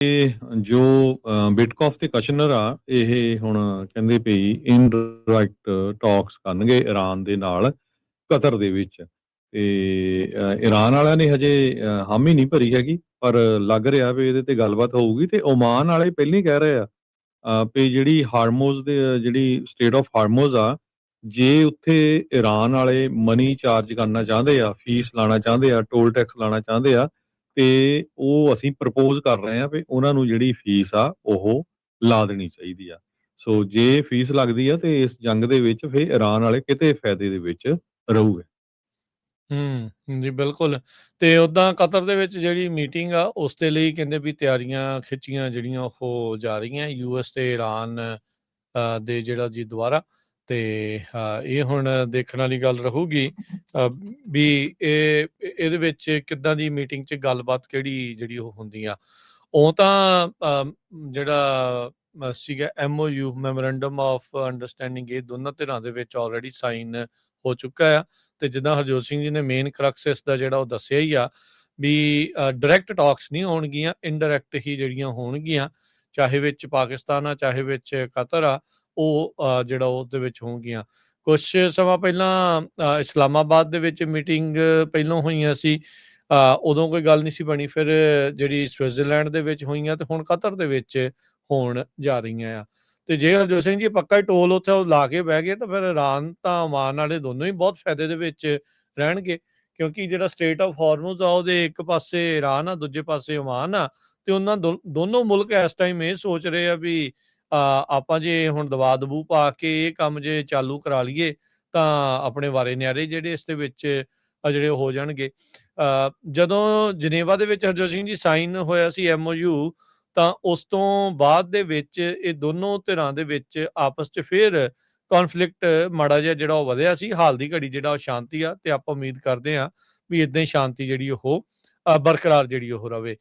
ਜੋ ਬਿਟਕੋਫ ਤੇ ਕਸ਼ਨਰ ਆ, ਇਹ ਹੁਣ ਕਹਿੰਦੇ ਪਈ ਇਨਡਾਇਰੈਕਟ ਟਾਕਸ ਕਰਨਗੇ ਈਰਾਨ ਦੇ ਨਾਲ ਕਤਰ ਦੇ ਵਿੱਚ। ਤੇ ਈਰਾਨ ਵਾਲਿਆਂ ਨੇ ਹਜੇ ਹਾਮੀ ਨਹੀਂ ਭਰੀ ਹੈਗੀ, ਪਰ ਲੱਗ ਰਿਹਾ ਵੀ ਇਹਦੇ ਤੇ ਗੱਲਬਾਤ ਹੋਊਗੀ। ਤੇ ਓਮਾਨ ਵਾਲੇ ਪਹਿਲਾਂ ਹੀ ਕਹਿ ਰਹੇ ਆ ਵੀ ਜਿਹੜੀ ਹਾਰਮੋਜ਼ ਦੇ ਜਿਹੜੀ ਸਟੇਟ ਆਫ ਹਾਰਮੋਜ਼ ਆ, ਜੇ ਉੱਥੇ ਈਰਾਨ ਵਾਲੇ ਮਨੀ ਚਾਰਜ ਕਰਨਾ ਚਾਹੁੰਦੇ ਆ, ਫੀਸ ਲਾਉਣਾ ਚਾਹੁੰਦੇ ਆ, ਟੋਲ ਟੈਕਸ ਲਾਉਣਾ ਚਾਹੁੰਦੇ ਆ, ਤੇ ਉਹ ਅਸੀਂ ਪ੍ਰਪੋਜ਼ ਕਰ ਰਹੇ ਹਾਂ ਵੀ ਉਹਨਾਂ ਨੂੰ ਜਿਹੜੀ ਫੀਸ ਆ ਉਹ ਲਾ ਦੇਣੀ ਚਾਹੀਦੀ ਆ। ਸੋ ਜੇ ਫੀਸ ਲੱਗਦੀ ਆ ਤੇ ਇਸ ਜੰਗ ਦੇ ਵਿੱਚ ਫਿਰ ਈਰਾਨ ਵਾਲੇ ਕਿਤੇ ਫਾਇਦੇ ਦੇ ਵਿੱਚ ਰਹੂਗੇ। ਜੀ ਬਿਲਕੁਲ। ਤੇ ਉੱਦਾਂ ਕਤਰ ਦੇ ਵਿੱਚ ਜਿਹੜੀ ਮੀਟਿੰਗ ਆ ਉਸ ਦੇ ਲਈ ਕਹਿੰਦੇ ਵੀ ਤਿਆਰੀਆਂ ਖਿੱਚੀਆਂ ਜਿਹੜੀਆਂ ਉਹ ਜਾ ਰਹੀਆਂ US ਤੇ ਈਰਾਨ ਦੇ ਜਿਹੜਾ ਜੀ ਦੁਆਰਾ। ਤੇ ਇਹ ਹੁਣ ਦੇਖਣ ਵਾਲੀ ਗੱਲ ਰਹੂਗੀ ਵੀ ਇਹਦੇ ਵਿੱਚ ਕਿੱਦਾਂ ਦੀ ਮੀਟਿੰਗ 'ਚ ਗੱਲਬਾਤ ਕਿਹੜੀ ਜਿਹੜੀ ਉਹ ਹੁੰਦੀ ਆ। ਉਹ ਤਾਂ ਜਿਹੜਾ ਸੀਗਾ MOU ਮੈਮੋਰੈਂਡਮ ਆਫ ਅੰਡਰਸਟੈਂਡਿੰਗ, ਇਹ ਦੋਨਾਂ ਧਿਰਾਂ ਦੇ ਵਿੱਚ ਆਲਰੇਡੀ ਸਾਈਨ ਹੋ ਚੁੱਕਾ ਆ। ਤੇ ਜਿੱਦਾਂ ਹਰਜੋਤ ਸਿੰਘ ਜੀ ਨੇ ਮੇਨ ਕਰਕਸਿਸ ਦਾ ਜਿਹੜਾ ਉਹ ਦੱਸਿਆ ਹੀ ਆ ਵੀ ਡਾਇਰੈਕਟ ਟਾਕਸ ਨਹੀਂ ਹੋਣਗੀਆਂ, ਇਨਡਾਇਰੈਕਟ ਹੀ ਜਿਹੜੀਆਂ ਹੋਣਗੀਆਂ, ਚਾਹੇ ਵਿੱਚ ਪਾਕਿਸਤਾਨ ਆ ਚਾਹੇ ਵਿੱਚ ਕਤਰ ਆ, ਉਹ ਜਿਹੜਾ ਉਹਦੇ ਵਿੱਚ ਹੋਣਗੀਆਂ। ਕੁਛ ਸਮਾਂ ਪਹਿਲਾਂ ਇਸਲਾਮਾਬਾਦ ਦੇ ਵਿੱਚ ਮੀਟਿੰਗ ਪਹਿਲਾਂ ਹੋਈਆਂ ਸੀ, ਉਦੋਂ ਕੋਈ ਗੱਲ ਨਹੀਂ ਸੀ ਬਣੀ। ਫਿਰ ਜਿਹੜੀ ਸਵਿਟਜ਼ਰਲੈਂਡ ਦੇ ਵਿੱਚ ਹੋਈਆਂ ਤੇ ਹੁਣ ਕਤਰ ਦੇ ਵਿੱਚ ਹੋਣ ਜਾ ਰਹੀਆਂ ਆ। ਤੇ ਜੇ ਹਰਜੋਤ ਸਿੰਘ ਜੀ ਪੱਕਾ ਹੀ ਟੋਲ ਉੱਥੇ ਉਹ ਲਾ ਕੇ ਬਹਿ ਗਏ ਤਾਂ ਫਿਰ ਈਰਾਨ ਤਾਂ ਓਮਾਨ ਵਾਲੇ ਦੋਨੋਂ ਹੀ ਬਹੁਤ ਫਾਇਦੇ ਦੇ ਵਿੱਚ ਰਹਿਣਗੇ, ਕਿਉਂਕਿ ਜਿਹੜਾ ਸਟੇਟ ਆਫ ਹਾਰਮੋਜ਼ ਆ ਉਹਦੇ ਇੱਕ ਪਾਸੇ ਈਰਾਨ ਆ, ਦੂਜੇ ਪਾਸੇ ਓਮਾਨ ਆ। ਤੇ ਉਹਨਾਂ ਦੋਨੋਂ ਮੁਲਕ ਇਸ ਟਾਈਮ ਇਹ ਸੋਚ ਰਹੇ ਆ ਵੀ ਆਪਾਂ ਜੇ ਹੁਣ ਦਬਾ ਦਬੂ ਪਾ ਕੇ ਇਹ ਕੰਮ ਜੇ ਚਾਲੂ ਕਰਾ ਲਈਏ ਤਾਂ ਆਪਣੇ ਵਾਰੇ ਨਿਆਰੇ ਜਿਹੜੇ ਇਸ ਦੇ ਵਿੱਚ ਜਿਹੜੇ ਹੋ ਜਾਣਗੇ। ਜਦੋਂ ਜਨੇਵਾ ਦੇ ਵਿੱਚ ਹਰਜੋਤ ਸਿੰਘ ਜੀ ਸਾਈਨ ਹੋਇਆ ਸੀ MOU, ਤਾਂ ਉਸ ਤੋਂ ਬਾਅਦ ਦੇ ਵਿੱਚ ਇਹ ਦੋਨੋਂ ਧਿਰਾਂ ਦੇ ਵਿੱਚ ਆਪਸ 'ਚ ਫਿਰ ਕੌਨਫਲਿਕਟ ਮਾੜਾ ਜਿਹਾ ਜਿਹੜਾ ਉਹ ਵਧਿਆ ਸੀ। ਹਾਲ ਦੀ ਘੜੀ ਜਿਹੜਾ ਉਹ ਸ਼ਾਂਤੀ ਆ, ਤੇ ਆਪਾਂ ਉਮੀਦ ਕਰਦੇ ਹਾਂ ਵੀ ਇੱਦਾਂ ਹੀ ਸ਼ਾਂਤੀ ਜਿਹੜੀ ਉਹ ਬਰਕਰਾਰ ਜਿਹੜੀ ਉਹ ਰਵੇ।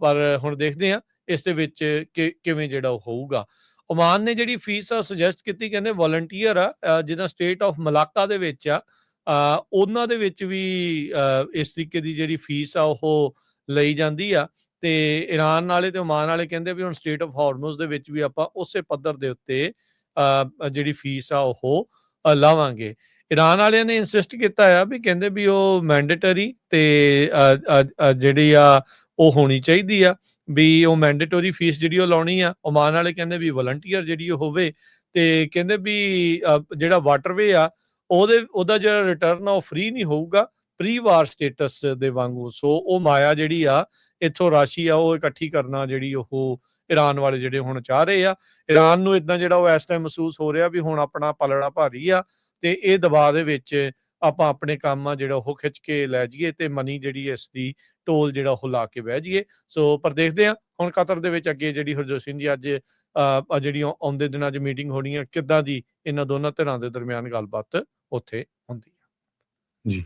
ਪਰ ਹੁਣ ਦੇਖਦੇ ਹਾਂ ਇਸ ਦੇ ਵਿੱਚ ਕਿਵੇਂ ਜਿਹੜਾ ਉਹ ਹੋਊਗਾ। ਓਮਾਨ ਨੇ ਜਿਹੜੀ ਫੀਸ ਆ ਸੁਜੈਸਟ ਕੀਤੀ, ਕਹਿੰਦੇ ਵੋਲੰਟੀਅਰ ਆ, ਜਿੱਦਾਂ ਸਟੇਟ ਆਫ ਮਲਾਕਾ ਦੇ ਵਿੱਚ ਆ, ਉਹਨਾਂ ਦੇ ਵਿੱਚ ਵੀ ਇਸ ਤਰੀਕੇ ਦੀ ਜਿਹੜੀ ਫੀਸ ਆ ਉਹ ਲਈ ਜਾਂਦੀ ਆ। ਤੇ ਈਰਾਨ ਵਾਲੇ ਤੇ ਓਮਾਨ ਵਾਲੇ ਕਹਿੰਦੇ ਵੀ ਹੁਣ ਸਟੇਟ ਆਫ ਹਾਰਮੋਜ਼ ਦੇ ਵਿੱਚ ਵੀ ਆਪਾਂ ਉਸੇ ਪੱਧਰ ਦੇ ਉੱਤੇ ਜਿਹੜੀ ਫੀਸ ਆ ਉਹ ਲਾਵਾਂਗੇ। ਈਰਾਨ ਵਾਲਿਆਂ ਨੇ ਇਨਸਿਸਟ ਕੀਤਾ ਆ ਵੀ ਕਹਿੰਦੇ ਵੀ ਉਹ ਮੈਂਡੇਟਰੀ ਤੇ ਜਿਹੜੀ ਆ ਉਹ ਹੋਣੀ ਚਾਹੀਦੀ ਆ, ਵੀ ਉਹ ਮੈਂਡੇਟਰੀ ਫੀਸ ਜਿਹੜੀ ਉਹ ਲਾਉਣੀ ਆ। ਓਮਾਨ ਵਾਲੇ ਕਹਿੰਦੇ ਵੀ ਵਲੰਟੀਅਰ ਜਿਹੜੀ ਉਹ ਹੋਵੇ, ਤੇ ਕਹਿੰਦੇ ਵੀ ਜਿਹੜਾ ਵਾਟਰਵੇ ਆ ਉਹਦਾ ਜਿਹੜਾ ਰਿਟਰਨ ਆ ਉਹ ਫ੍ਰੀ ਨਹੀਂ ਹੋਊਗਾ, ਪ੍ਰੀ ਵਾਰ ਸਟੇਟਸ ਦੇ ਵਾਂਗੂ। ਸੋ ਉਹ ਮਾਇਆ ਜਿਹੜੀ ਆ ਇੱਥੋਂ ਰਾਸ਼ੀ ਆ ਉਹ ਇਕੱਠੀ ਕਰਨਾ ਜਿਹੜੀ ਉਹ ਈਰਾਨ ਵਾਲੇ ਜਿਹੜੇ ਹੁਣ ਚਾਹ ਰਹੇ ਆ। ਈਰਾਨ ਨੂੰ ਇਦਾਂ ਜਿਹੜਾ ਉਹ ਇਸ ਟਾਈਮ ਮਹਿਸੂਸ ਹੋ ਰਿਹਾ ਵੀ ਹੁਣ ਆਪਣਾ ਪਲੜਾ ਭਾਰੀ ਆ, ਤੇ ਇਹ ਦਬਾਅ ਦੇ ਵਿੱਚ ਆਪਾਂ ਆਪਣੇ ਕੰਮ ਆ ਜਿਹੜਾ ਉਹ ਖਿੱਚ ਕੇ ਲੈ ਜਾਈਏ ਤੇ ਮਨੀ ਜਿਹੜੀ ਇਸ ਦੀ ਟੋਲ ਜਿਹੜਾ ਉਹ ਲਾ ਕੇ ਬਹਿ ਜਾਈਏ। ਸੋ ਪਰ ਦੇਖਦੇ ਆ ਹੁਣ ਕਤਰ ਦੇ ਵਿੱਚ ਅੱਗੇ ਜਿਹੜੀ ਹਰਜੋਤ ਸਿੰਘ ਜੀ ਅੱਜ ਜਿਹੜੀ ਆਉਂਦੇ ਦਿਨਾਂ 'ਚ ਮੀਟਿੰਗ ਹੋਣੀ ਆ, ਕਿੱਦਾਂ ਦੀ ਇਹਨਾਂ ਦੋਨਾਂ ਧਿਰਾਂ ਦੇ ਦਰਮਿਆਨ ਗੱਲਬਾਤ ਉੱਥੇ ਹੁੰਦੀ ਆ। ਜੀ।